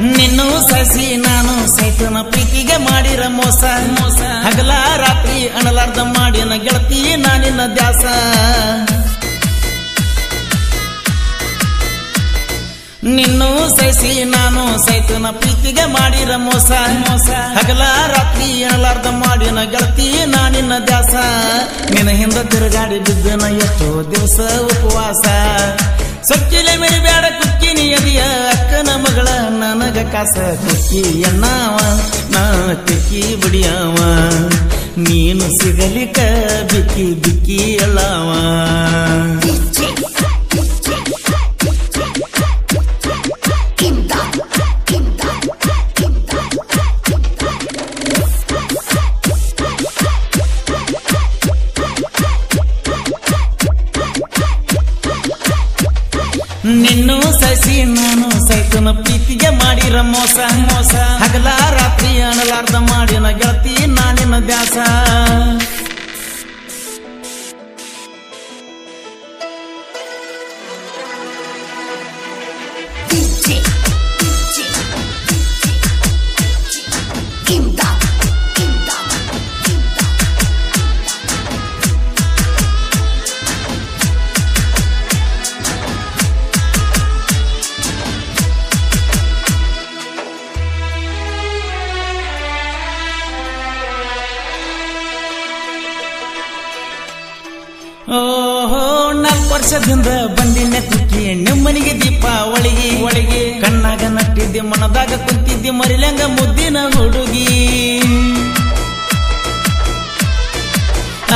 ನಿನ್ನೂ ಸಸಿ ನಾನು ಸೈತನ ಪ್ರೀತಿಗೆ ಮಾಡಿರ ಮೋಸ ಹಗಲ ರಾತ್ರಿ ಅಣಲಾರ್ದ ಮಾಡಿನ ಗೆಳತಿ ನಾನಿನ್ನ ದ್ಯಾಸ ನಿನ್ನೂ ಸಸಿ ನಾನು ಸೈತನ ಪ್ರೀತಿಗೆ ಮಾಡಿರ ಮೋಸ ಹಗಲ ರಾತ್ರಿ ಅಣಲಾರ್ದ ಮಾಡಿನ ಗೆಳತಿ ನಾನಿನ್ನ ದ್ಯಾಸ ನಿನ್ನ ಹಿಂದ ತಿರುಗಾಡಿ ಬಿದ್ದನ ಎಷ್ಟೋ ದಿವಸ ಉಪವಾಸ ಸೊಕ್ಕಿಲೆ ಮೆರಿಬ್ಯಾಡ ಕುಕ್ಕಿನಿ ಎದಿಯ ಅಕ್ಕನ ಮಗಳ ನನಗ ಕಾಸ ಕುಕ್ಕಿ ಎನ್ನಾವ ನಾ ತಿಕ್ಕಿ ಬಿಡಿಯವ ನೀನು ಸಿಗಲಿಕ ಬಿಕ್ಕಿ ಬಿಕ್ಕಿ ಎಲ್ಲವ ನಿನ್ನೂ ಸಸಿ ನಾನು ಸೈತನ ಪ್ರೀತಿಗೆ ಮಾಡಿರ ಮೋಸ ಹಗಲ ರಾತ್ರಿ ಅಣಲಾರ್ದ ಮಾಡಿನ ಗೆಳತಿ ನಾನಿನ ದ್ಯಾಸ ಓಹೋ 4 ವರ್ಷದಿಂದ ಬಂದಿನ ಕುಕ್ಕಿ ನಿಮ್ಮನಿಗೆ ದೀಪಾವಳಿಗೆ ಕಣ್ಣಾಗ ನಟ್ಟಿದ್ದೆ ಮನದಾಗ ಕುಂತಿದ್ದೆ ಮರಿಲಂಗ ಮುದ್ದಿನ ಹುಡುಗಿ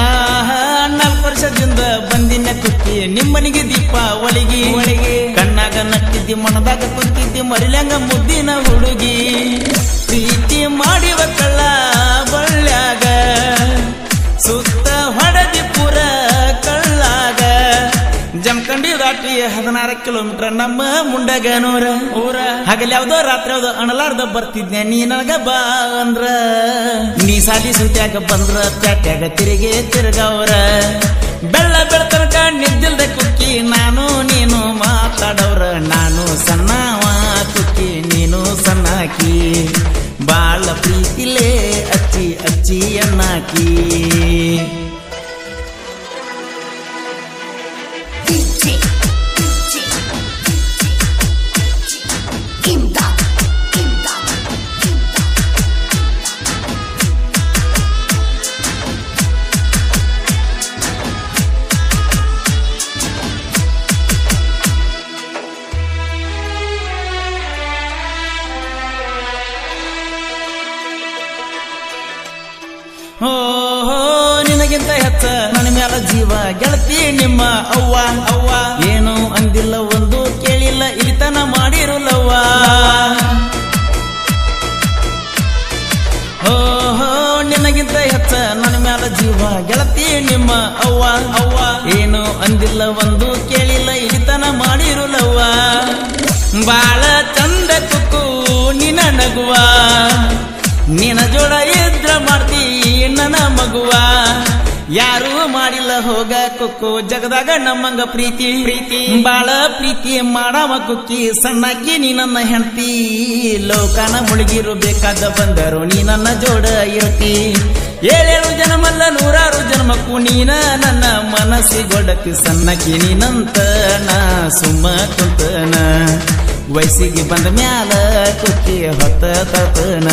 4 ವರ್ಷದಿಂದ ಬಂದಿನ ಕುಕ್ಕಿ ನಿಮ್ಮನಿಗೆ ದೀಪಾವಳಿಗೆ ಕಣ್ಣಾಗ ನಟ್ಟಿದ್ದೆ ಮನದಾಗ ಕುಂತಿದ್ದೆ ಮರಿಲಂಗ ಮುದ್ದಿನ ಹುಡುಗಿ ಪ್ರೀತಿ ಮಾಡಿವ ಕಳ್ಳ ಬಳ್ಳ್ಯಾಗ ಸುತ್ತ ಹೊಡೆದಿ ಪುರ ಕಳ್ಳಾಗ ಜಮಖಂಡಿ ದಾಟಿ 16 ಕಿಲೋಮೀಟರ್ ನಮ್ಮ ಮುಂಡಗ ಊರ ಹಗಲ್ ಯಾವ್ದೋ ರಾತ್ರಿ ಯಾವ್ದೋ ಅಣಲಾರ್ದ ಬರ್ತಿದ್ನೆ ನೀ ನನಗ ಬಾ ಅಂದ್ರ ನೀ ಸಾಲಿ ಸುತ್ಯಾಗ ಬಂದ್ರ ಪ್ಯಾಟ್ಯಾಗ ತಿರುಗವ್ರ ಬೆಳ್ಳ ಬೆಳತನಕ ನಿದ್ದಿಲ್ದ ಕುಕ್ಕಿ ನಾನು ನೀನು ಮಾತಾಡವ್ರ ನಾನು ಸಣ್ಣವ ಕುಕ್ಕಿ ನೀನು ಸಣ್ಣಾಕಿ ಬಾಳ ಪ್ರೀತಿಲೇ ಅಚ್ಚಿ ಅಚ್ಚಿ ಅನ್ನಾಕಿ ನಿನಗಿಂತ ಹೆಚ್ಚ ನನ್ನ ಮ್ಯಾಲ ಜೀವ ಗೆಳತಿ ನಿಮ್ಮ ಅವ್ವ ಏನು ಅಂದಿಲ್ಲ ಒಂದು ಕೇಳಿಲ್ಲ ಇಳಿತನ ಮಾಡಿರುಲ್ಲವ್ವ ನಿನಗಿಂತ ಹೆಚ್ಚ ನನ್ನ ಮ್ಯಾಲ ಜೀವ ಗೆಳತಿ ನಿಮ್ಮ ಅವ್ವ ಏನು ಅಂದಿಲ್ಲ ಒಂದು ಕೇಳಿಲ್ಲ ಇಳಿತನ ಮಾಡಿರುಲ್ಲವ್ವ ಬಾಳ ಚಂದ ಕುಕ್ಕು ನಿನ ನಗುವ ನಿನ ಜೋಡ ಇದ್ರ ಮಾಡ್ತೀ ನನ್ನ ಮಗುವ ಯಾರು ಮಾಡಿಲ್ಲ ಹೋಗ ಕುಕ್ಕು ಜಗದಾಗ ನಮ್ಮಂಗ ಪ್ರೀತಿ ಬಾಳ ಪ್ರೀತಿ ಮಾಡವ ಕುಕ್ಕಿ ಸಣ್ಣಕ್ಕಿ ನೀ ನನ್ನ ಹೆಂಡತಿ ಲೋಕನ ಮುಳುಗಿರು ಬೇಕಾದ ಬಂದರು ನೀ ನನ್ನ ಜೋಡ ಇರ್ತಿ 7 ಜನ್ಮಲ್ಲ 100 ಜನ್ಮಕ್ಕೂ ನೀನ ನನ್ನ ಮನಸ್ಸಿಗೊಡತಿ ಸಣ್ಣಕ್ಕಿ ನೀನಂತ ನಾ ಸುಮ್ಮ ಕುಂತನ ವಯಸ್ಸಿಗೆ ಬಂದ ಮ್ಯಾಲ ಕುಕ್ಕಿ ಹೊತ್ತ ತತನ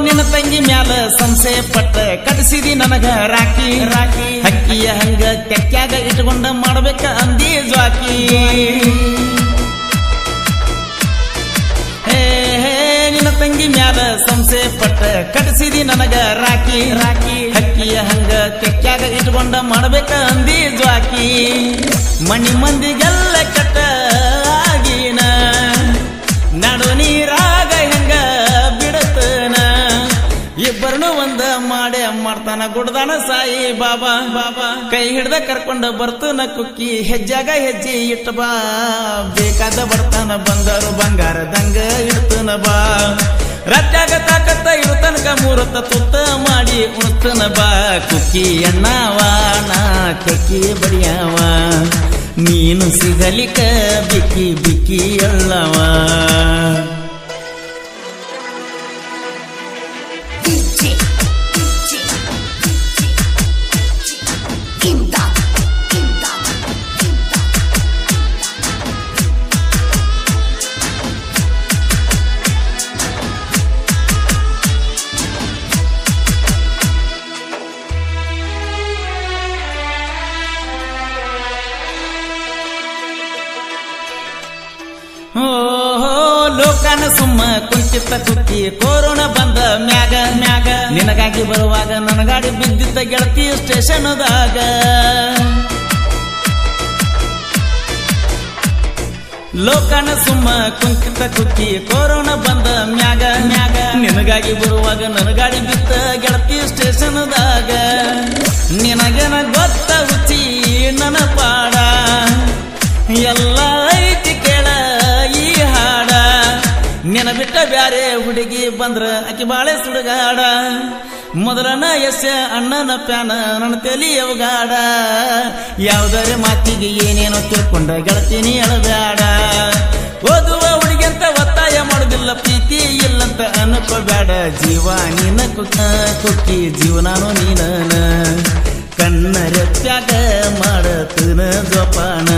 ನಿನ್ನ ತಂಗಿ ಮ್ಯಾಲ ಸಂಶಯ ಪಟ್ಟ ಕಟ್ಸಿದಿ ನನಗ ರಾಕಿ ಹಕ್ಕಿಯ ಹಂಗ ತೆಕ್ಕ್ಯಾಗ ಇಟ್ಕೊಂಡ ಮಾಡ್ಬೇಕ ಅಂದಿ ಜ್ವಾಕಿ ನಿನ್ನ ತಂಗಿ ಮ್ಯಾಲ ಸಂಶಯ ಪಟ್ಟ ಕಟ್ಸಿದಿ ನನಗ ರಾಕಿ ಹಕ್ಕಿಯ ಹಂಗ ತೆಕ್ಕ್ಯಾಗ ಇಟ್ಕೊಂಡ ಮಾಡ್ಬೇಕ ಅಂದಿ ಜ್ವಾಕಿ ಮಣಿ ಮಂದಿಗೆಲ್ಲ ಕಟ್ಟ ಆಗಿನ ನಡು ನೀರಾಗ ಮಾಡ್ತಾನ ಗುಡ್ದಾನ ಸಾಯಿ ಬಾಬಾ ಬಾಬಾ ಕೈ ಹಿಡ್ದ ಕರ್ಕೊಂಡ ಬರ್ತನ ಕುಕ್ಕಿ ಹೆಜ್ಜಾಗ ಹೆಜ್ಜೆ ಇಟ್ಟ ಬಾ ಬೇಕಾದ ಬರ್ತಾನ ಬಂದರು ಬಂಗಾರದಂಗ ಇಡ್ತನ ಬಾ ರಟ್ಟಾಗ ತಾಕತ್ತ ಇರುತನಕ ಮೂರತ್ತ ತುತ್ತ ಮಾಡಿ ಉಣ್ತನ ಬಾ ಕುಕ್ಕಿ ಎಣ್ಣವ ನಾ ಕಕ್ಕಿ ಬಡಿಯವ ನೀನು ಸಿಗಲಿಕ ಬಿಕ್ಕಿ ಬಿಕ್ಕಿ ಅಲ್ಲವ ಲೋಕನ ಸುಮ್ಮ ಕುಂಚಿತ್ತ ಕುಕ್ಕಿ ಕೊರೋನಾ ಬಂದ ಮ್ಯಾಗ ಮ್ಯಾಗ ನಿನಗಾಗಿ ಬರುವಾಗ ನನ್ನ ಗಾಡಿ ಬಿದ್ದಿತ್ತ ಗೆಳತಿ ಸ್ಟೇಷನ್ದಾಗ ಲೋಕನ ಸುಮ್ಮ ಕುಂಚಿತ್ತ ಕುಕ್ಕಿ ಕೊರೋನಾ ಬಂದ ಮ್ಯಾಗ ಮ್ಯಾಗ ನಿನಗಾಗಿ ಬರುವಾಗ ನನ್ನ ಗಾಡಿ ಬಿದ್ದ ಗೆಳತಿ ಸ್ಟೇಷನ್ದಾಗ ನಿನಗೇನ ಗೊತ್ತ ಹುಚ್ಚಿ ನನ್ನ ಪಾಡ ಎಲ್ಲ ಐತಿ ಕೇಳ ಈ ಹಾಡ ನೆನ ಬಿಟ್ಟ ಬ್ಯಾರೆ ಹುಡುಗಿ ಬಂದ್ರ ಆಕಿ ಬಾಳೆ ಸುಡುಗಾಡ ಮೊದಲನ ಯಶ ಅಣ್ಣನ ಪ್ಯಾನ ನನ್ನ ತಲಿ ಅವಗಾಡ ಯಾವ್ದಾರೆ ಮಾತಿಗೆ ಏನೇನೋ ತಿಳ್ಕೊಂಡ ಗೆಳತೀನಿ ಅಳಬ್ಯಾಡ ಓದುವ ಹುಡುಗಿಂತ ಒತ್ತಾಯ ಮಾಡುದಿಲ್ಲ ಪ್ರೀತಿ ಇಲ್ಲಂತ ಅನ್ಕೋಬ್ಯಾಡ ಜೀವ ನೀನ ಕುಕ್ಕಿ ಜೀವನಾನು ನೀನ ಕಣ್ಣರೆತ್ಯಾಗ ಮಾಡತನ ಜೋಪಾನ